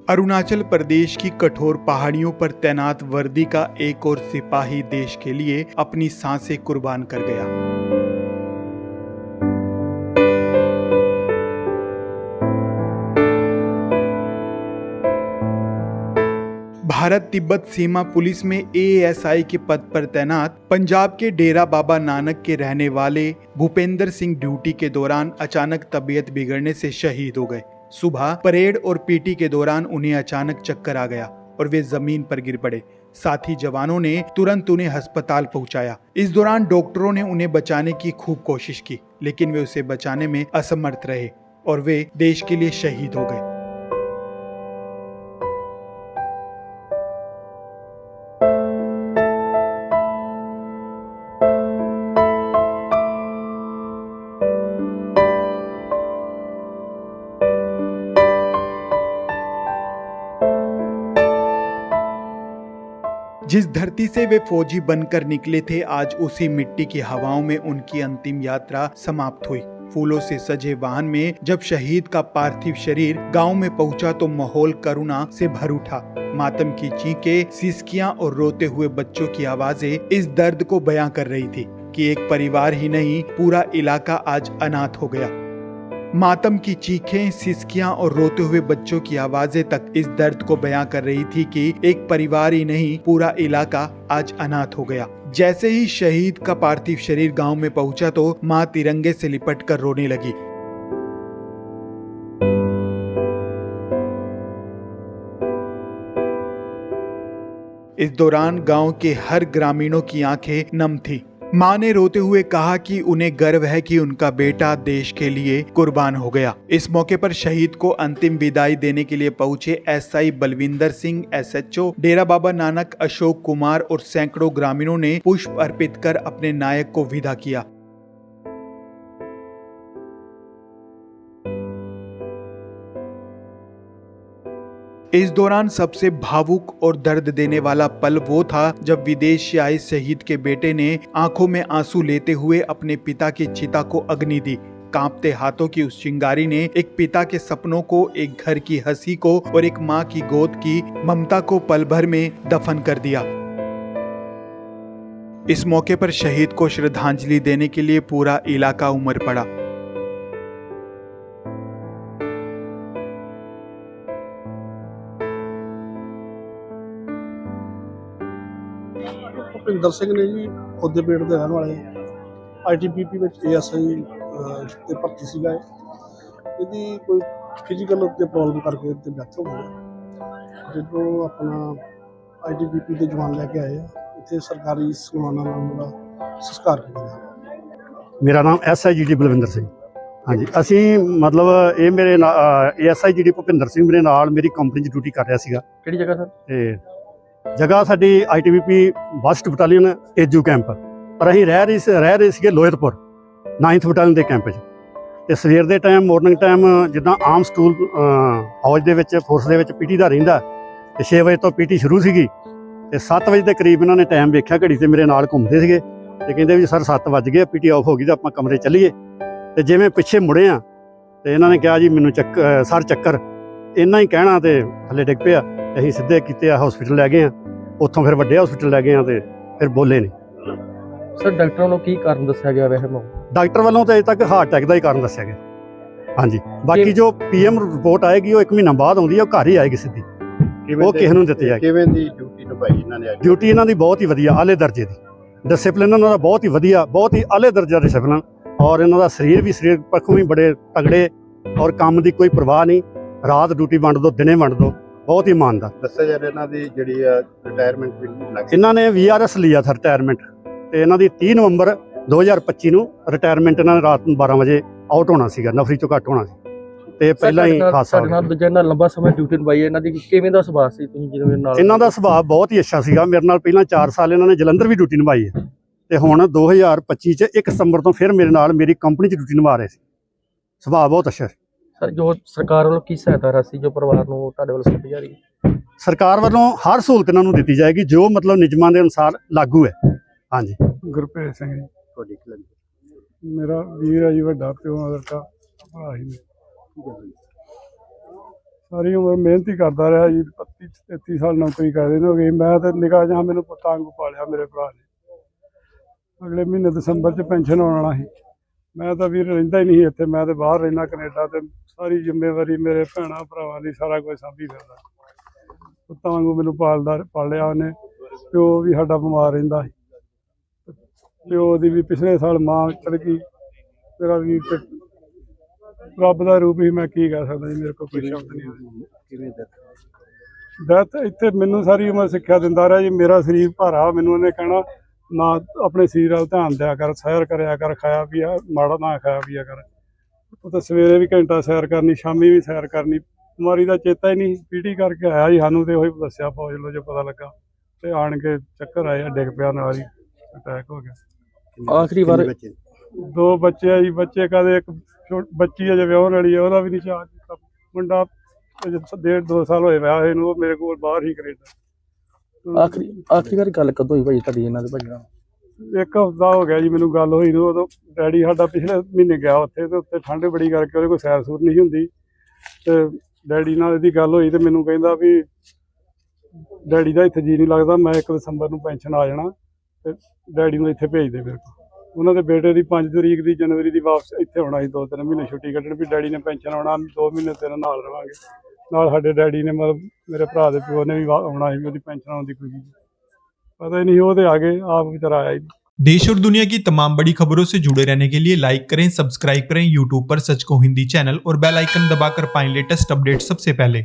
अरुणाचल प्रदेश की कठोर पहाड़ियों पर तैनात वर्दी का एक और सिपाही देश के लिए अपनी सांसें कुर्बान कर गया। भारत तिब्बत सीमा पुलिस में एएसआई के पद पर तैनात पंजाब के डेरा बाबा नानक के रहने वाले भूपेंद्र सिंह ड्यूटी के दौरान अचानक तबीयत बिगड़ने से शहीद हो गए। सुबह परेड और पीटी के दौरान उन्हें अचानक चक्कर आ गया और वे जमीन पर गिर पड़े। साथी जवानों ने तुरंत उन्हें अस्पताल पहुंचाया। इस दौरान डॉक्टरों ने उन्हें बचाने की खूब कोशिश की, लेकिन वे उसे बचाने में असमर्थ रहे और वे देश के लिए शहीद हो गए। जिस धरती से वे फौजी बनकर निकले थे, आज उसी मिट्टी की हवाओं में उनकी अंतिम यात्रा समाप्त हुई। फूलों से सजे वाहन में जब शहीद का पार्थिव शरीर गांव में पहुंचा तो माहौल करुणा से भर उठा। मातम की चीखें, सिसकियां और रोते हुए बच्चों की आवाजें इस दर्द को बयां कर रही थी कि एक परिवार ही नहीं, पूरा इलाका आज अनाथ हो गया। मातम की चीखें, सिसकियां और रोते हुए बच्चों की आवाजें तक इस दर्द को बयां कर रही थी कि एक परिवार ही नहीं, पूरा इलाका आज अनाथ हो गया। जैसे ही शहीद का पार्थिव शरीर गांव में पहुंचा तो मां तिरंगे से लिपटकर रोने लगी। इस दौरान गांव के हर ग्रामीणों की आंखें नम थी। मां ने रोते हुए कहा कि उन्हें गर्व है कि उनका बेटा देश के लिए कुर्बान हो गया। इस मौके पर शहीद को अंतिम विदाई देने के लिए पहुंचे एसआई बलविंदर सिंह, एसएचओ डेरा बाबा नानक अशोक कुमार और सैकड़ों ग्रामीणों ने पुष्प अर्पित कर अपने नायक को विदा किया। इस दौरान सबसे भावुक और दर्द देने वाला पल वो था जब विदेश से आए शहीद के बेटे ने आंखों में आंसू लेते हुए अपने पिता की चिता को अग्नि दी। कांपते हाथों की उस चिंगारी ने एक पिता के सपनों को, एक घर की हंसी को और एक मां की गोद की ममता को पल भर में दफन कर दिया। इस मौके पर शहीद को श्रद्धांजलि देने के लिए पूरा इलाका उमड़ पड़ा। ਭੁਪਿੰਦਰ ਸਿੰਘ ਨੇ ਜੀ ਖੁੱਦੇ ਪੇਟ ਦੇ ਰਹਿਣ ਵਾਲੇ ਆਈਟੀਬੀਪੀ ਵਿੱਚ ਏਐਸਆਈ ਤੇ ਭਰਤੀ ਸੀਗਾ। ਇਹਦੀ ਕੋਈ ਫਿਜ਼ੀਕਲ ਤੇ ਪ੍ਰੋਬਲਮ ਕਰਕੇ ਤੇ ਡੈਥ ਹੋ ਗਈ। ਜਦੋਂ ਆਪਣਾ ਆਈਟੀਬੀਪੀ ਦੇ ਜਵਾਨ ਲੈ ਕੇ ਆਏ ਇੱਥੇ ਸਰਕਾਰੀ ਸਨਮਾਨਾਂ ਨਾਲ ਉਹਦਾ ਸੰਸਕਾਰ ਕੀਤਾ। ਮੇਰਾ ਨਾਮ ਐਸਆਈਜੀਡੀ ਬਲਵਿੰਦਰ ਸਿੰਘ। ਹਾਂਜੀ, ਅਸੀਂ ਮਤਲਬ ਇਹ ਮੇਰੇ ਏਐਸਆਈਜੀਡੀ ਭੁਪਿੰਦਰ ਸਿੰਘ ਮੇਰੇ ਨਾਲ ਮੇਰੀ ਕੰਪਨੀ 'ਚ ਡਿਊਟੀ ਕਰ ਰਿਹਾ ਸੀਗਾ। ਕਿਹੜੀ ਜਗ੍ਹਾ ਸਰ? ਤੇ ਜਗ੍ਹਾ ਸਾਡੀ ਆਈਟੀਬੀਪੀ ਵਸਟ ਬਟਾਲੀਅਨ ਏਜੂ ਕੈਂਪ, ਪਰ ਅਸੀਂ ਰਹਿ ਰਹੇ ਸੀਗੇ ਲੋਇਰਪੁਰ 9th ਬਟਾਲੀਅਨ ਦੇ ਕੈਂਪ 'ਚ। ਤੇ ਸਵੇਰ ਦੇ ਟਾਈਮ, ਮਾਰਨਿੰਗ ਟਾਈਮ, ਜਿੱਦਾਂ ਆਮ ਸਕੂਲ ਫੌਜ ਦੇ ਵਿੱਚ ਫੋਰਸ ਦੇ ਵਿੱਚ ਪੀਟੀ ਦਾ ਰਹਿੰਦਾ, ਤੇ 6 ਵਜੇ ਤੋਂ ਪੀਟੀ ਸ਼ੁਰੂ ਸੀਗੀ ਤੇ 7 ਵਜੇ ਦੇ ਕਰੀਬ ਇਹਨਾਂ ਨੇ ਟਾਈਮ ਵੇਖਿਆ ਘੜੀ ਤੇ ਮੇਰੇ ਨਾਲ ਘੁੰਮਦੇ ਸੀਗੇ ਤੇ ਕਹਿੰਦੇ ਵੀ ਸਰ 7 ਵੱਜ ਗਏ, ਪੀਟੀ ਆਫ ਹੋ ਗਈ ਤਾਂ ਆਪਾਂ ਕਮਰੇ ਚੱਲੀਏ। ਤੇ ਜਿਵੇਂ ਪਿੱਛੇ ਮੁੜੇ ਆ ਤੇ ਇਹਨਾਂ ਨੇ ਕਿਹਾ ਜੀ ਮੈਨੂੰ ਸਰ ਚੱਕਰ। ਇੰਨਾ ਹੀ ਕਹਿਣਾ ਤੇ ਥੱਲੇ ਡਿੱਗ ਪਿਆ। ਅਸੀਂ ਸਿੱਧੇ ਕੀਤੇ ਆ ਹਸਪੀਟਲ ਲੈ ਗਏ ਆ, ਉੱਥੋਂ ਫਿਰ ਵੱਡੇ ਹਸਪੀਟਲ ਲੈ ਗਏ ਆ ਤੇ ਫਿਰ ਬੋਲੇ ਨਹੀਂ। ਸਰ ਡਾਕਟਰਾਂ ਵੱਲੋਂ ਕੀ ਕਾਰਨ ਦੱਸਿਆ ਗਿਆ ਵੈਸੇ? ਡਾਕਟਰ ਵੱਲੋਂ ਤਾਂ ਅਜੇ ਤੱਕ ਹਾਰਟ ਅਟੈਕ ਦਾ ਹੀ ਕਾਰਨ ਦੱਸਿਆ ਗਿਆ। ਹਾਂਜੀ, ਬਾਕੀ ਜੋ ਪੀਐਮ ਰਿਪੋਰਟ ਆਏਗੀ ਉਹ 1 ਮਹੀਨਾ ਬਾਅਦ ਆਉਂਦੀ ਹੈ, ਉਹ ਘਰ ਹੀ ਆਏਗੀ ਸਿੱਧੀ, ਉਹ ਕਿਸੇ ਨੂੰ ਦਿੱਤੀ ਜਾਏਗੀ। ਕਿਵੇਂ ਦੀ ਡਿਊਟੀ ਨਿਭਾਈ ਇਹਨਾਂ ਨੇ? ਡਿਊਟੀ ਇਹਨਾਂ ਦੀ ਬਹੁਤ ਹੀ ਵਧੀਆ, ਆਲੇ ਦਰਜੇ ਦੀ ਡਿਸਪਲਿਨ ਇਹਨਾਂ ਦਾ ਬਹੁਤ ਹੀ ਵਧੀਆ, ਬਹੁਤ ਹੀ ਆਲੇ ਦਰਜੇ ਦਾ ਡਿਸਪਲਿਨ। ਔਰ ਇਹਨਾਂ ਦਾ ਸਰੀਰ ਪੱਖੋਂ ਵੀ ਬੜੇ ਤਗੜੇ ਔਰ ਕੰਮ ਦੀ ਕੋਈ ਪਰਵਾਹ ਨਹੀਂ। ਰਾਤ ਡਿਊਟੀ ਵੰਡ ਦੋ, ਦਿਨੇ ਵੰਡ ਦੋ, ਬਹੁਤ ਹੀ ਇਮਾਨਦਾਰ। ਦੱਸਿਆ ਜਾ ਰਿਹਾ ਇਹਨਾਂ ਦੀ ਜਿਹੜੀ ਰਿਟਾਇਰਮੈਂਟ ਵੀ ਲੱਗ ਇਹਨਾਂ ਨੇ ਵੀਆਰਐਸ ਲਿਆ ਥਾ ਰਿਟਾਇਰਮੈਂਟ, ਤੇ ਇਹਨਾਂ ਦੀ 30 ਨਵੰਬਰ 2025 ਨੂੰ ਰਿਟਾਇਰਮੈਂਟ ਇਹਨਾਂ ਨੇ ਰਾਤ ਨੂੰ 12 ਵਜੇ ਆਊਟ ਹੋਣਾ ਸੀਗਾ, ਨਫਰੀ ਚੋਂ ਘੱਟ ਹੋਣਾ ਸੀ ਤੇ ਪਹਿਲਾਂ ਹੀ ਹਾਦਸਾ ਹੋ ਗਿਆ। ਜਿੰਨਾ ਲੰਬਾ ਸਮਾਂ ਡਿਊਟੀ ਨਿਭਾਈ ਇਹਨਾਂ ਦੀ, ਕਿਵੇਂ ਦਾ ਸੁਭਾਅ ਸੀ? ਤੁਸੀਂ ਜਿਹਦੇ ਨਾਲ ਇਹਨਾਂ ਦਾ ਸੁਭਾਅ ਬਹੁਤ ਹੀ ਅੱਛਾ ਸੀਗਾ। ਮੇਰੇ ਨਾਲ ਪਹਿਲਾਂ 4 ਸਾਲ ਇਹਨਾਂ ਨੇ ਜਲੰਧਰ ਵੀ ਡਿਊਟੀ ਨਿਭਾਈ ਹੈ ਤੇ ਹੁਣ 2025 ਚ 1 ਸਤੰਬਰ ਤੋਂ ਫਿਰ ਮੇਰੇ ਨਾਲ ਮੇਰੀ ਕੰਪਨੀ 'ਚ ਡਿਊਟੀ ਨਿਭਾ ਰਹੇ ਸੀ। ਸੁਭਾਅ ਬਹੁਤ ਅੱਛਾ। ਸਰ ਜੋ ਸਰਕਾਰ ਵੱਲੋਂ ਕੀ ਸਹਾਇਤਾ ਰਾਸ਼ੀ ਜੋ ਪਰਿਵਾਰ ਨੂੰ ਤੁਹਾਡੇ ਵੱਲੋਂ ਦਿੱਤੀ ਜਾ ਰਹੀ ਹੈ? ਸਰਕਾਰ ਵੱਲੋਂ ਹਰ ਸਹੂਲਤ ਇਹਨਾਂ ਨੂੰ ਦਿੱਤੀ ਜਾਏਗੀ ਜੋ ਮਤਲਬ ਨਿਯਮਾਂ ਦੇ ਅਨੁਸਾਰ ਲਾਗੂ ਹੈ। ਹਾਂਜੀ। ਗੁਰਪ੍ਰੀਤ ਸਿੰਘ ਜੀ ਤੁਹਾਡੀ ਖਿਲਾਫ ਮੇਰਾ ਵੀਰ ਹੈ ਜੀ, ਵੱਡਾ ਪਿਓ ਦਾ ਲੜਕਾ ਭਰਾ ਹੀ। ਸਾਰੀ ਉਮਰ ਮਿਹਨਤ ਹੀ ਕਰਦਾ ਰਿਹਾ ਜੀ। 32-33 ਸਾਲ ਨੌਕਰੀ ਕਰਦੇ ਨੇ ਹੋ ਗਈ। ਮੈਂ ਤਾਂ ਨਿਗਾਹ ਜਾਂ ਮੈਨੂੰ ਪੁੱਤਾਂ ਵਾਂਗੂ ਪਾਲਿਆ ਮੇਰੇ ਭਰਾ ਨੇ। ਅਗਲੇ ਮਹੀਨੇ ਦਸੰਬਰ 'ਚ ਪੈਨਸ਼ਨ ਆਉਣ ਵਾਲਾ ਸੀ। ਮੈਂ ਤਾਂ ਵੀਰ ਰਹਿੰਦਾ ਹੀ ਨਹੀਂ ਇੱਥੇ, ਮੈਂ ਤਾਂ ਬਾਹਰ ਰਹਿੰਦਾ ਕੈਨੇਡਾ, ਤੇ ਸਾਰੀ ਜ਼ਿੰਮੇਵਾਰੀ ਮੇਰੇ ਭੈਣਾਂ ਭਰਾਵਾਂ ਦੀ ਸਾਰਾ ਕੁਝ ਸਾਂਭੀ ਫਿਰਦਾ। ਪੁੱਤਾਂ ਵਾਂਗੂ ਮੈਨੂੰ ਪਾਲਿਆ ਉਹਨੇ। ਪਿਓ ਵੀ ਸਾਡਾ ਬਿਮਾਰ ਰਹਿੰਦਾ ਸੀ। ਪਿਓ ਦੀ ਵੀ ਪਿਛਲੇ ਸਾਲ ਮਾਂ ਚਲ ਗਈ। ਮੇਰਾ ਵੀਰ ਤੇ ਰੱਬ ਦਾ ਰੂਪ ਹੀ, ਮੈਂ ਕੀ ਕਹਿ ਸਕਦਾ ਜੀ, ਮੇਰੇ ਕੋਲ ਕੋਈ ਸ਼ਬਦ ਨਹੀਂ। ਕਿਵੇਂ ਡੈਥ ਇੱਥੇ ਮੈਨੂੰ ਸਾਰੀ ਉਮਰ ਸਿੱਖਿਆ ਦਿੰਦਾ ਰਿਹਾ ਜੀ। ਮੇਰਾ ਸਰੀਰ ਭਾਰਾ, ਮੈਨੂੰ ਉਹਨੇ ਕਹਿਣਾ ਨਾ ਆਪਣੇ ਸਰੀਰ ਵੱਲ ਧਿਆਨ ਦਿਆ ਕਰ, ਸੈਰ ਕਰਿਆ ਕਰ, ਖਾਇਆ ਪੀਆ ਮਾੜਾ ਨਾ ਖਾਇਆ ਪੀਆ ਕਰ। ਉਹ ਤਾਂ ਸਵੇਰੇ ਵੀ ਘੰਟਾ ਸੈਰ ਕਰਨੀ, ਸ਼ਾਮੀ ਵੀ ਸੈਰ ਕਰਨੀ। ਬਿਮਾਰੀ ਦਾ ਚੇਤਾ ਹੀ ਨਹੀਂ। ਪੀਟੀ ਕਰਕੇ ਆਇਆ ਜੀ, ਸਾਨੂੰ ਤੇ ਉਹੀ ਦੱਸਿਆ ਫੌਜ ਲੋ ਜੋ ਪਤਾ ਲੱਗਾ, ਤੇ ਆਣ ਕੇ ਚੱਕਰ ਆਏ, ਡਿੱਗ ਪਿਆ, ਨਾਲ ਹੀ ਅਟੈਕ ਹੋ ਗਿਆ। ਆਖਰੀ ਵਾਰ ਬੱਚੇ 2 ਬੱਚੇ ਆ ਜੀ। ਬੱਚੇ ਕਦੇ ਇੱਕ ਬੱਚੀ ਅਜੇ ਵਿਆਹਣ ਵਾਲੀ ਆ, ਉਹਦਾ ਵੀ ਨਹੀਂ ਚਾਅ ਕੀਤਾ। ਮੁੰਡਾ 1.5-2 ਸਾਲ ਹੋਏ ਵਿਆਹ ਹੋਏ ਨੂੰ, ਉਹ ਮੇਰੇ ਕੋਲ ਬਾਹਰ ਹੀ ਕੈਨੇਡਾ। ਆਖਰੀ ਵਾਰ ਗੱਲ ਕਦੋਂ ਹੋਈ ਭਾਈ ਤੁਹਾਡੀ ਇਹਨਾਂ ਦੇ ਭਾਈ ਨਾਲ? 1 ਹਫ਼ਤਾ ਹੋ ਗਿਆ ਜੀ ਮੈਨੂੰ ਗੱਲ ਹੋਈ ਨੂੰ। ਉਦੋਂ ਡੈਡੀ ਸਾਡਾ ਪਿਛਲੇ ਮਹੀਨੇ ਗਿਆ ਉੱਥੇ, ਤੇ ਉੱਥੇ ਠੰਡ ਬੜੀ ਕਰਕੇ ਉਹਦੇ ਕੋਲ ਸੈਰ ਸੂਰ ਨਹੀਂ ਹੁੰਦੀ। ਤੇ ਡੈਡੀ ਨਾਲ ਇਹਦੀ ਗੱਲ ਹੋਈ, ਤੇ ਮੈਨੂੰ ਕਹਿੰਦਾ ਵੀ ਡੈਡੀ ਦਾ ਇੱਥੇ ਜੀ ਨਹੀਂ ਲੱਗਦਾ, ਮੈਂ 1 ਦਸੰਬਰ ਨੂੰ ਪੈਨਸ਼ਨ ਆ ਜਾਣਾ, ਤੇ ਡੈਡੀ ਨੂੰ ਇੱਥੇ ਭੇਜ ਦੇ ਮੇਰੇ ਕੋਲ। ਉਹਨਾਂ ਦੇ ਬੇਟੇ ਦੀ 5 ਤਰੀਕ ਦੀ ਜਨਵਰੀ ਦੀ ਵਾਪਸ ਇੱਥੇ ਆਉਣਾ ਸੀ। 2-3 ਮਹੀਨੇ ਛੁੱਟੀ ਕੱਢਣ ਵੀ ਡੈਡੀ ਨੇ ਪੈਨਸ਼ਨ ਆਉਣਾ, 2 ਮਹੀਨੇ ਤੇਰੇ ਨਾਲ ਰਵਾਂਗੇ। ਨਾਲ ਸਾਡੇ ਡੈਡੀ ਨੇ, ਮਤਲਬ ਮੇਰੇ ਭਰਾ ਦੇ ਪਿਓ ਨੇ ਵੀ ਆਉਣਾ ਸੀ, ਉਹਦੀ ਪੈਨਸ਼ਨ ਆਉਣ ਦੀ ਖੁਸ਼ੀ। पता ही नहीं, वो तो आगे आप बेचारा आया ही नहीं। देश और दुनिया की तमाम बड़ी खबरों से जुड़े रहने के लिए लाइक करें, सब्सक्राइब करें यूट्यूब पर सच को हिंदी चैनल और बेल आइकन दबाकर पाएं लेटेस्ट अपडेट सबसे पहले।